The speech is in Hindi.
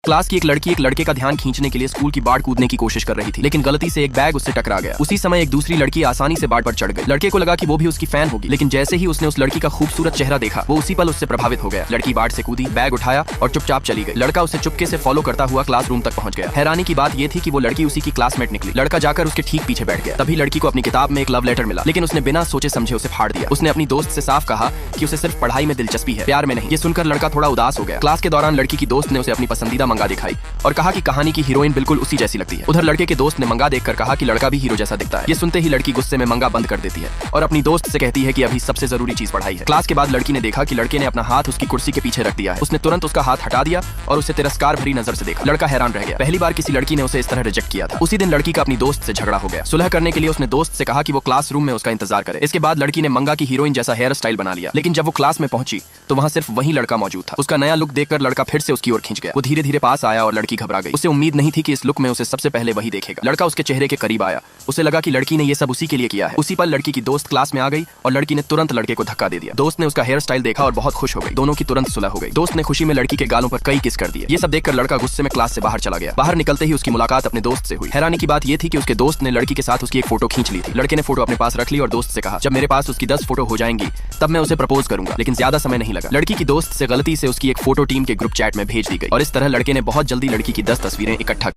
क्लास की एक लड़की एक लड़के का ध्यान खींचने के लिए स्कूल की बाढ़ कूदने की कोशिश कर रही थी, लेकिन गलती से एक बैग उससे टकरा गया। उसी समय एक दूसरी लड़की आसानी से बाढ़ पर चढ़ गई। लड़के को लगा कि वो भी उसकी फैन होगी, लेकिन जैसे ही उसने उस लड़की का खूबसूरत चेहरा देखा, वो उसी पल उससे प्रभावित हो गया। लड़की बाढ़ से कूदी, बैग उठाया और चुपचाप चली गई। लड़का उसे चुपके से फॉलो करता हुआ क्लासरूम तक पहुंच गया। हैरानी की बात ये थी कि वो लड़की उसी की क्लासमेट निकली। लड़का जाकर उसके ठीक पीछे बैठ गया। तभी लड़की को अपनी किताब में एक लव लेटर मिला, लेकिन उसने बिना सोचे समझे उसे फाड़ दिया। उसने अपनी दोस्त से साफ कहा कि उसे सिर्फ पढ़ाई में दिलचस्पी है, प्यार में नहीं। ये सुनकर लड़का थोड़ा उदास हो गया। क्लास के दौरान लड़की की दोस्त ने उसे अपनी पसंदीदा मंगा दिखाई और कहा कि कहानी की हीरोइन बिल्कुल उसी जैसी लगती है। उधर लड़के के दोस्त ने मंगा देखकर कहा कि लड़का भी हीरो जैसा दिखता है। ये सुनते ही लड़की गुस्से में मंगा बंद कर देती है और अपनी दोस्त से कहती है कि अभी सबसे जरूरी चीज पढ़ाई है। क्लास के बाद लड़की ने देखा कि लड़के ने अपना हाथ उसकी कुर्सी के पीछे रख दिया है। उसने तुरंत उसका हाथ हटा दिया और उसे तिरस्कार भरी नजर से देखा। लड़का हैरान रह गया। पहली बार किसी लड़की ने उसे इस तरह रिजेक्ट किया था। उसी दिन लड़की का अपनी दोस्त से झगड़ा हो गया। सुलह करने के लिए उसने दोस्त से कहा कि वो क्लासरूम में उसका इंतजार करे। इसके बाद लड़की ने मंगा की हीरोइन जैसा हेयर स्टाइल बना लिया, लेकिन जब वो क्लास में पहुंची तो वहां सिर्फ वही लड़का मौजूद था। उसका नया लुक देखकर लड़का फिर से उसकी ओर खींच गया। वो धीरे धीरे पास आया और लड़की घबरा गई। उसे उम्मीद नहीं थी कि इस लुक में उसे सबसे पहले वही देखेगा। लड़का उसके चेहरे के करीब आया। उसे लगा कि लड़की ने ये सब उसी के लिए किया है। उसी पल लड़की की दोस्त क्लास में आ गई और लड़की ने तुरंत लड़के को धक्का दे दिया। दोस्त ने उसका हेयर स्टाइल देखा और बहुत खुश हो गई। दोनों की तुरंत सुलह हो गई। दोस्त ने खुशी में लड़की के गालों पर कई किस कर दिए। ये सब देखकर लड़का गुस्से में क्लास से बाहर चला गया। बाहर निकलते ही उसकी मुलाकात अपने दोस्त से हुई। हैरानी की बात ये थी कि उसके दोस्त ने लड़की के साथ उसकी एक फोटो खींच ली थी। लड़के ने फोटो अपने पास रख ली और दोस्त से कहा, जब मेरे पास उसकी 10 फोटो हो जाएंगी तब मैं उसे प्रपोज करूंगा। लेकिन ज्यादा समय नहीं लगा। लड़की की दोस्त से गलती से उसकी एक फोटो टीम के ग्रुप चैट में भेज दी गई और इस तरह लड़के ने बहुत जल्दी लड़की की 10 तस्वीरें इकट्ठा